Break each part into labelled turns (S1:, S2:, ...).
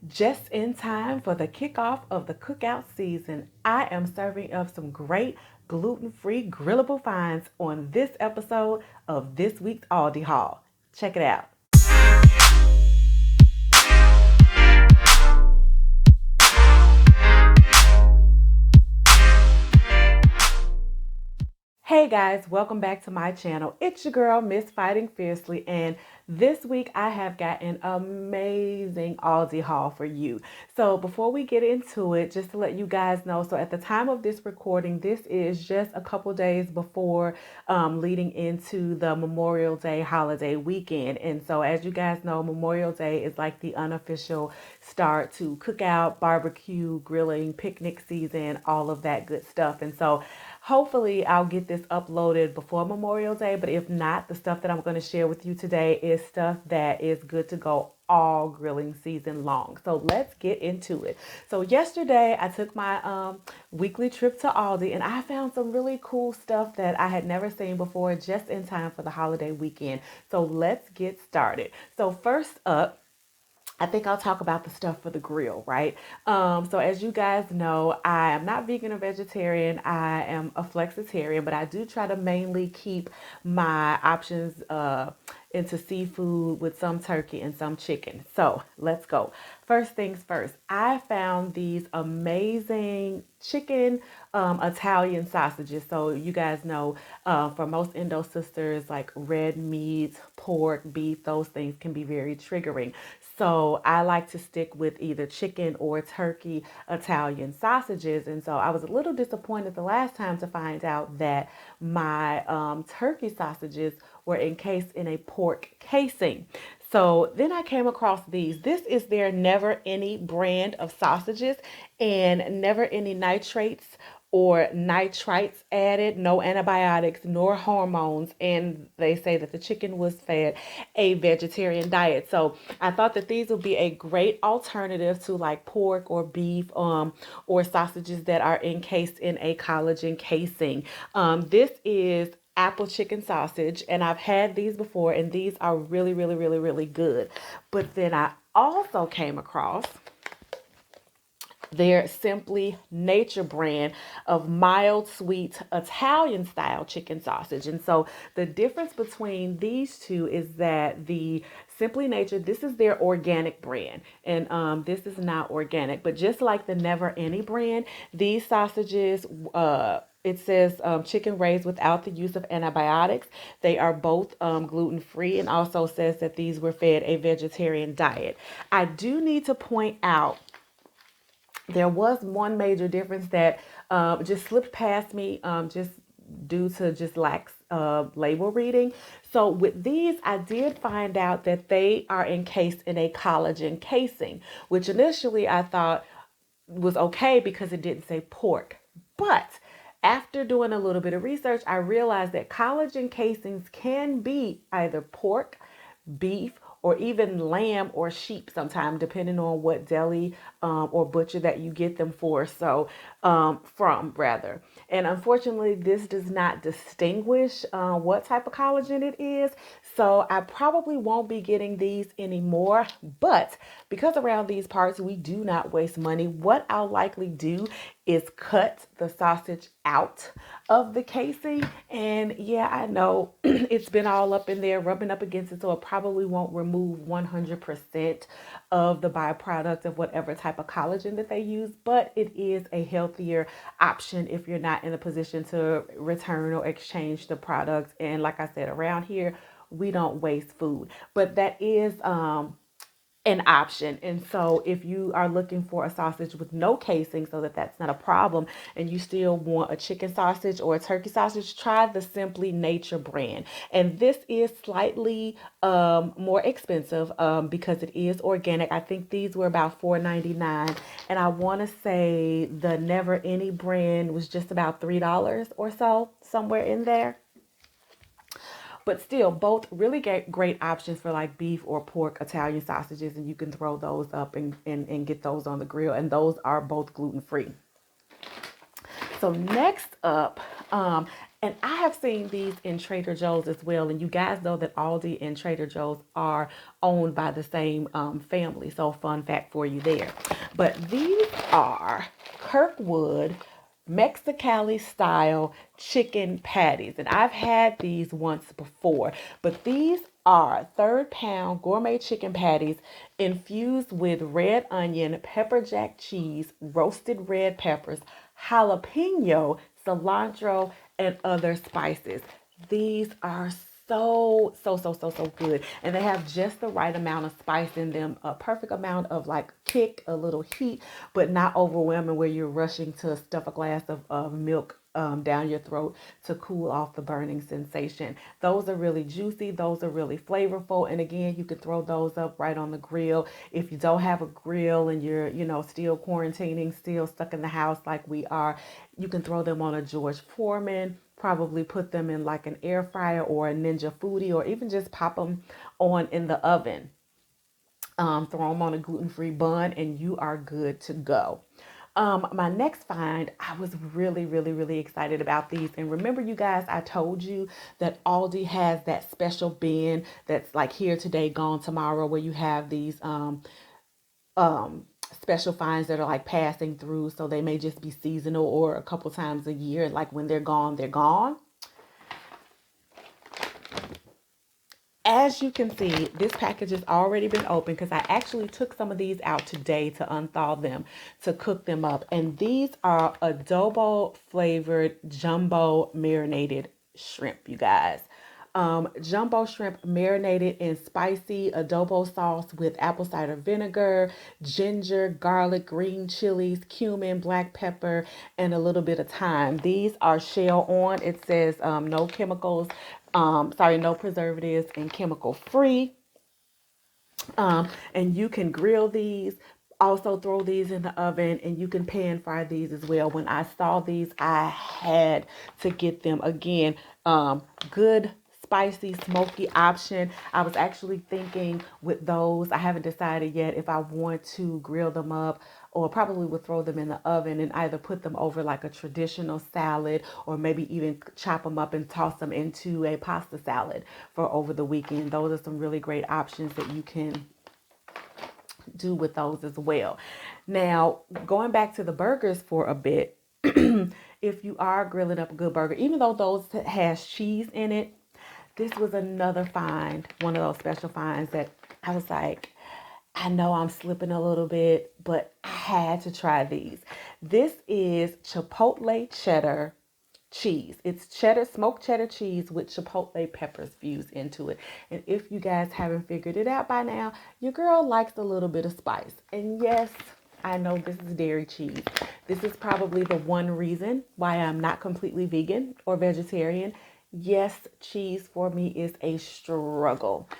S1: Just in time for the kickoff of the cookout season, I am serving up some great gluten-free grillable finds on this episode of this week's Aldi haul. Check it out. Hey guys, welcome back to my channel. It's your girl, Miss Fighting Fiercely, and this week I have got an amazing Aldi haul for you. So before we get into it, just to let you guys know, so at the time of this recording, this is just a couple days before leading into the Memorial Day holiday weekend. And so as you guys know, Memorial Day is like the unofficial start to cookout, barbecue, grilling, picnic season, all of that good stuff. And so hopefully I'll get this uploaded before Memorial Day, but if not, the stuff that I'm going to share with you today is stuff that is good to go all grilling season long. So let's get into it. So yesterday I took my weekly trip to Aldi and I found some really cool stuff that I had never seen before just in time for the holiday weekend. So let's get started. So first up, I think I'll talk about the stuff for the grill, right? So as you guys know, I am not vegan or vegetarian. I am a flexitarian, but I do try to mainly keep my options into seafood with some turkey and some chicken. So let's go. First things first, I found these amazing chicken Italian sausages. So you guys know for most endo sisters, like red meat, pork, beef, those things can be very triggering. So I like to stick with either chicken or turkey Italian sausages. And so I was a little disappointed the last time to find out that my turkey sausages were encased in a pork casing. So then I came across these. This is their Never Any brand of sausages, and never any nitrates or nitrites added, no antibiotics nor hormones. And they say that the chicken was fed a vegetarian diet. So I thought that these would be a great alternative to like pork or beef or sausages that are encased in a collagen casing. This is apple chicken sausage, and I've had these before, and these are really, really, really, really good. But then I also came across their Simply Nature brand of mild sweet Italian style chicken sausage. And so the difference between these two is that the Simply Nature, this is their organic brand, and this is not organic, but just like the Never Any brand, these sausages, it says chicken raised without the use of antibiotics. They are both gluten free, and also says that these were fed a vegetarian diet. I do need to point out there was one major difference that just slipped past me just due to just lax label reading. So with these, I did find out that they are encased in a collagen casing, which initially I thought was okay because it didn't say pork. But after doing a little bit of research, I realized that collagen casings can be either pork, beef, or even lamb or sheep sometime, depending on what deli or butcher that you get them for. So from rather. And unfortunately, this does not distinguish what type of collagen it is. So I probably won't be getting these anymore. But because around these parts, we do not waste money, what I'll likely do is cut the sausage out of the casing. And yeah, I know it's been all up in there rubbing up against it, so it probably won't remove 100% of the byproduct of whatever type of collagen that they use, but it is a healthier option if you're not in a position to return or exchange the product. And like I said, around here we don't waste food, but that is an option. And so if you are looking for a sausage with no casing so that that's not a problem, and you still want a chicken sausage or a turkey sausage, try the Simply Nature brand. And this is slightly more expensive because it is organic. I think these were about $4.99, and I want to say the Never Any brand was just about $3 or so, somewhere in there. But still, both really great options for like beef or pork Italian sausages, and you can throw those up and get those on the grill. And those are both gluten free. So next up, And I have seen these in Trader Joe's as well. And you guys know that Aldi and Trader Joe's are owned by the same family. So fun fact for you there. But these are Kirkwood Mexi-Cali Style chicken patties. And I've had these once before, but these are third pound gourmet chicken patties infused with red onion, pepper jack cheese, roasted red peppers, jalapeno, cilantro, and other spices. These are so good, and they have just the right amount of spice in them, a perfect amount of like kick, a little heat, but not overwhelming where you're rushing to stuff a glass of milk down your throat to cool off the burning sensation. Those are really juicy, those are really flavorful, and again, you can throw those up right on the grill. If you don't have a grill and you're, still quarantining, still stuck in the house like we are, you can throw them on a George Foreman, probably put them in like an air fryer or a Ninja Foodie, or even just pop them on in the oven. Throw them on a gluten-free bun and you are good to go. My next find, I was really excited about these. And remember, you guys, I told you that Aldi has that special bin that's like here today, gone tomorrow, where you have these um, special finds that are like passing through. So they may just be seasonal or a couple times a year. Like when they're gone, they're gone. As you can see, this package has already been opened because I actually took some of these out today to unthaw them, to cook them up. And these are adobo flavored jumbo marinated shrimp, you guys. Jumbo shrimp marinated in spicy adobo sauce with apple cider vinegar, ginger, garlic, green chilies, cumin, black pepper, and a little bit of thyme. These are shell on. It says no chemicals, no preservatives and chemical free. And you can grill these, also throw these in the oven, and you can pan fry these as well. When I saw these, I had to get them again. Good spicy smoky option. I was actually thinking with those, I haven't decided yet if I want to grill them up, or probably would throw them in the oven and either put them over like a traditional salad, or maybe even chop them up and toss them into a pasta salad for over the weekend. Those are some really great options that you can do with those as well. Now, going back to the burgers for a bit, if you are grilling up a good burger, even though those has cheese in it, this was another find, one of those special finds that I was like, I know I'm slipping a little bit, but I had to try these. This is chipotle cheddar cheese. It's cheddar, smoked cheddar cheese with chipotle peppers fused into it. And if you guys haven't figured it out by now, your girl likes a little bit of spice. And yes, I know this is dairy cheese. This is probably the one reason why I'm not completely vegan or vegetarian. Yes, cheese for me is a struggle.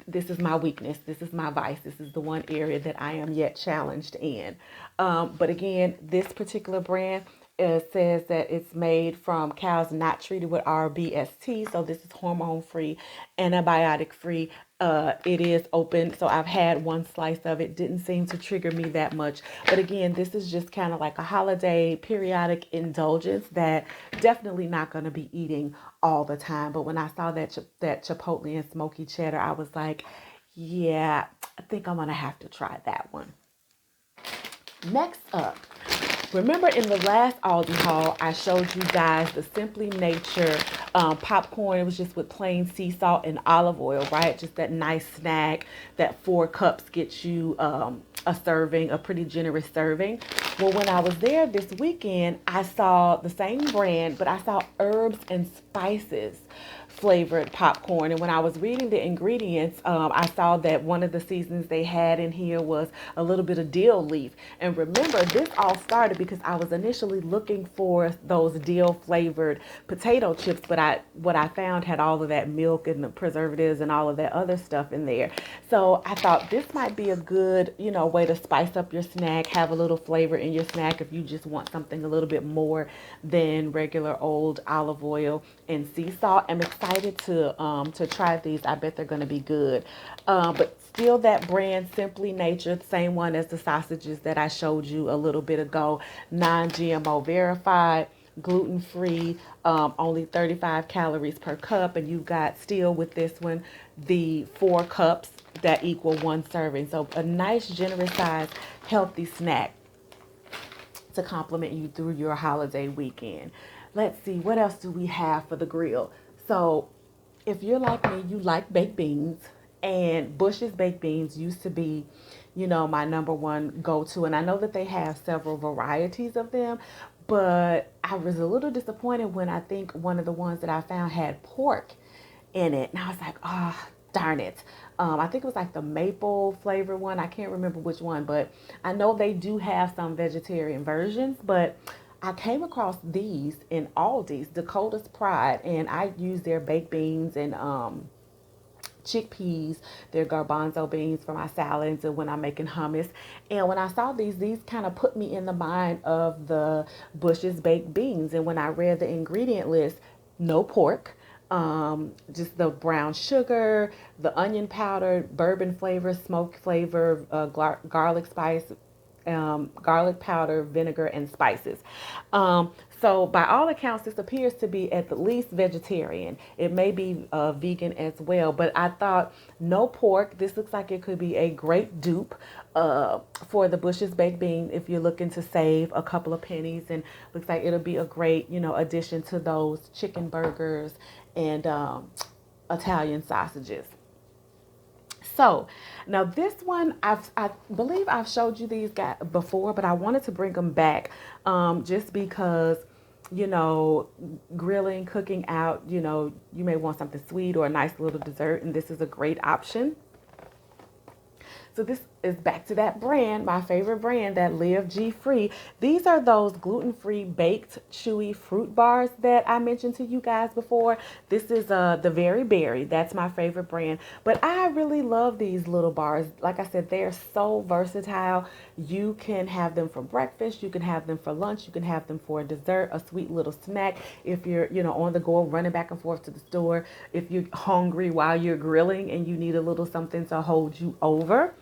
S1: This is my weakness. This is my vice. This is the one area that I am yet challenged in. But again, this particular brand says that it's made from cows not treated with RBST. So this is hormone free, antibiotic free. It is open. So I've had one slice of it. Didn't seem to trigger me that much. But again, this is just kind of like a holiday periodic indulgence that definitely not going to be eating all the time. But when I saw that chipotle and smoky cheddar, I was like, yeah, I think I'm going to have to try that one. Next up, remember in the last Aldi haul, I showed you guys the Simply Nature popcorn. It was just with plain sea salt and olive oil, right? Just that nice snack that 4 cups gets you a serving, a pretty generous serving. Well, when I was there this weekend, I saw the same brand, but I saw herbs and spices flavored popcorn. And when I was reading the ingredients, I saw that one of the seasonings they had in here was a little bit of dill leaf. And remember, this all started because I was initially looking for those dill flavored potato chips, but what I found had all of that milk and the preservatives and all of that other stuff in there. So I thought this might be a good, way to spice up your snack, have a little flavor in your snack if you just want something a little bit more than regular old olive oil and sea salt. I'm excited to try these. I bet they're going to be good. But still that brand, Simply Nature, the same one as the sausages that I showed you a little bit ago, non-GMO verified, gluten-free, only 35 calories per cup. And you've got still with this one, the 4 cups that equal 1 serving. So a nice, generous size, healthy snack to complement you through your holiday weekend. Let's see, what else do we have for the grill? So if you're like me, you like baked beans, and Bush's baked beans used to be, my number one go-to. And I know that they have several varieties of them, but I was a little disappointed when I think one of the ones that I found had pork in it. And I was like, oh, darn it. I think it was like the maple flavor one. I can't remember which one, but I know they do have some vegetarian versions. But I came across these in Aldi's, Dakota's Pride, and I use their baked beans and chickpeas, their garbanzo beans for my salads and when I'm making hummus. And when I saw these kind of put me in the mind of the Bush's baked beans. And when I read the ingredient list, no pork, just the brown sugar, the onion powder, bourbon flavor, smoke flavor, garlic spice, garlic powder, vinegar, and spices. So by all accounts, this appears to be at the least vegetarian. It may be vegan as well, but I thought no pork. This looks like it could be a great dupe for the Bush's baked bean if you're looking to save a couple of pennies, and looks like it'll be a great, addition to those chicken burgers and Italian sausages. So now this one, I believe I've showed you these guys before, but I wanted to bring them back just because, grilling, cooking out, you may want something sweet or a nice little dessert, and this is a great option. So this is back to that brand, my favorite brand, that Live G Free. These are those gluten-free baked chewy fruit bars that I mentioned to you guys before. This is the Very Berry. That's my favorite brand. But I really love these little bars. Like I said, they're so versatile. You can have them for breakfast. You can have them for lunch. You can have them for dessert, a sweet little snack. If you're, on the go, running back and forth to the store. If you're hungry while you're grilling and you need a little something to hold you over.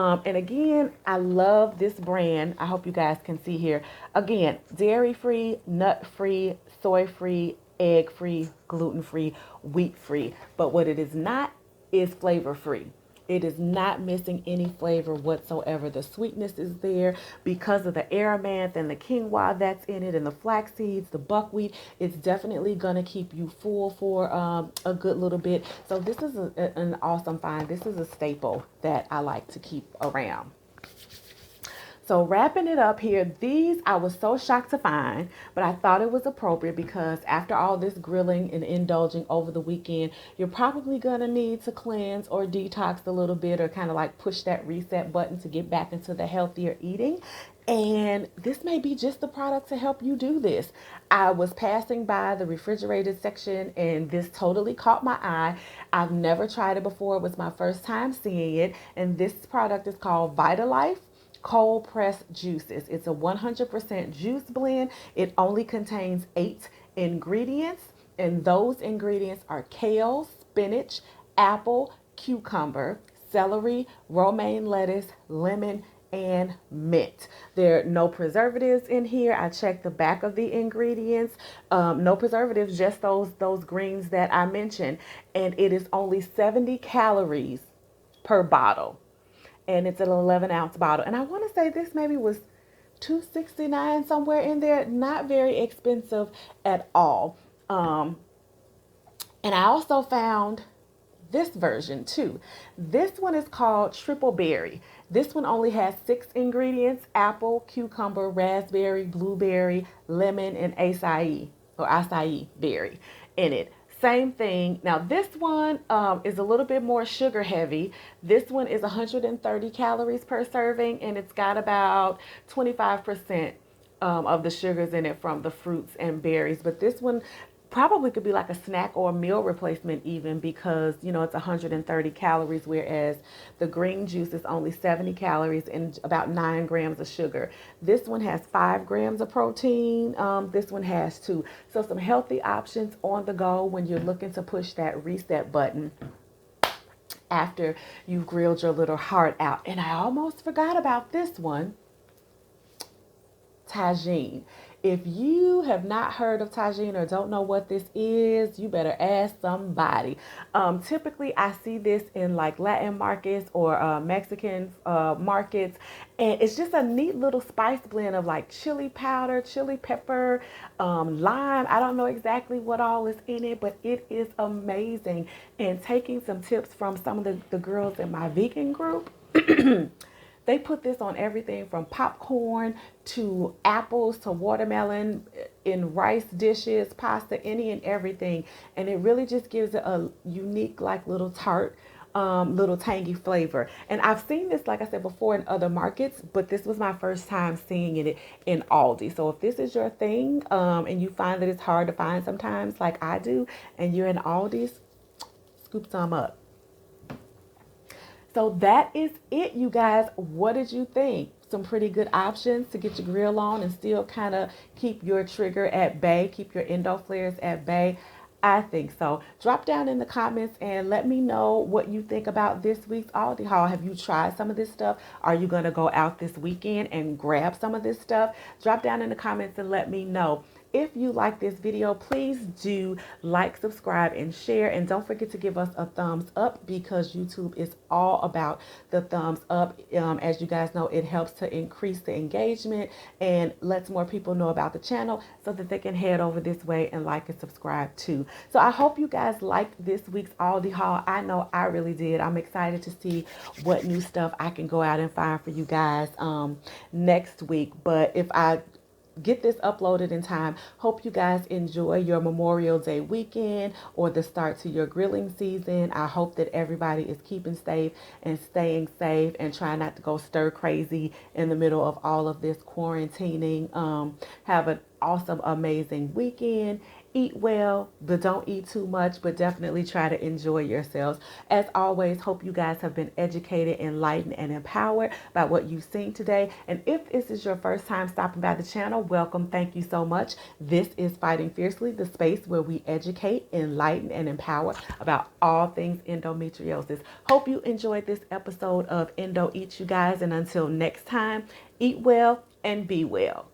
S1: And again, I love this brand. I hope you guys can see here. Again, dairy-free, nut-free, soy-free, egg-free, gluten-free, wheat-free. But what it is not is flavor-free. It is not missing any flavor whatsoever. The sweetness is there because of the amaranth and the quinoa that's in it, and the flax seeds, the buckwheat. It's definitely going to keep you full for a good little bit. So this is an awesome find. This is a staple that I like to keep around. So wrapping it up here, these I was so shocked to find, but I thought it was appropriate because after all this grilling and indulging over the weekend, you're probably going to need to cleanse or detox a little bit, or kind of like push that reset button to get back into the healthier eating. And this may be just the product to help you do this. I was passing by the refrigerated section and this totally caught my eye. I've never tried it before. It was my first time seeing it. And this product is called Vitalife cold pressed juices. It's a 100% juice blend. It only contains 8 ingredients, and those ingredients are kale, spinach, apple, cucumber, celery, romaine lettuce, lemon, and mint. There are no preservatives in here. I checked the back of the ingredients. No preservatives, just those greens that I mentioned. And it is only 70 calories per bottle, and it's an 11-ounce bottle. And I want to say this maybe was $2.69 somewhere in there. Not very expensive at all. And I also found this version too. This one is called Triple Berry. This one only has 6 ingredients: apple, cucumber, raspberry, blueberry, lemon, and acai berry in it. Same thing. Now this one is a little bit more sugar heavy. This one is 130 calories per serving, and it's got about 25% of the sugars in it from the fruits and berries. But this one probably could be like a snack or a meal replacement even, because it's 130 calories, whereas the green juice is only 70 calories and about 9 grams of sugar. This one has 5 grams of protein. This one has 2. So some healthy options on the go when you're looking to push that reset button after you've grilled your little heart out. And I almost forgot about this one, Tajin. If you have not heard of Tajin or don't know what this is, you better ask somebody. Typically, I see this in like Latin markets or Mexican markets, and it's just a neat little spice blend of like chili powder, chili pepper, lime. I don't know exactly what all is in it, but it is amazing. And taking some tips from some of the girls in my vegan group, they put this on everything from popcorn to apples to watermelon in rice dishes, pasta, any and everything. And it really just gives it a unique, like little tart, little tangy flavor. And I've seen this, like I said before, in other markets, but this was my first time seeing it in Aldi. So if this is your thing, and you find that it's hard to find sometimes, like I do, and you're in Aldi's, scoop some up. So that is it, you guys. What did you think? Some pretty good options to get your grill on and still kind of keep your trigger at bay, keep your endo flares at bay. I think so. Drop down in the comments and let me know what you think about this week's Aldi haul. Have you tried some of this stuff? Are you going to go out this weekend and grab some of this stuff? Drop down in the comments and let me know. If you like this video, please do like, subscribe, and share. And don't forget to give us a thumbs up because YouTube is all about the thumbs up. As you guys know, it helps to increase the engagement and lets more people know about the channel so that they can head over this way and like and subscribe too. So I hope you guys liked this week's Aldi haul. I know I really did. I'm excited to see what new stuff I can go out and find for you guys next week. But if I get this uploaded in time. Hope you guys enjoy your Memorial Day weekend or the start to your grilling season. I hope that everybody is keeping safe and staying safe and trying not to go stir crazy in the middle of all of this quarantining. Have an awesome, amazing weekend. Eat well, but don't eat too much, but definitely try to enjoy yourselves. As always, hope you guys have been educated, enlightened, and empowered by what you've seen today. And if this is your first time stopping by the channel, welcome. Thank you so much. This is Fighting Fiercely, the space where we educate, enlighten, and empower about all things endometriosis. Hope you enjoyed this episode of Endo Eats, you guys. And until next time, eat well and be well.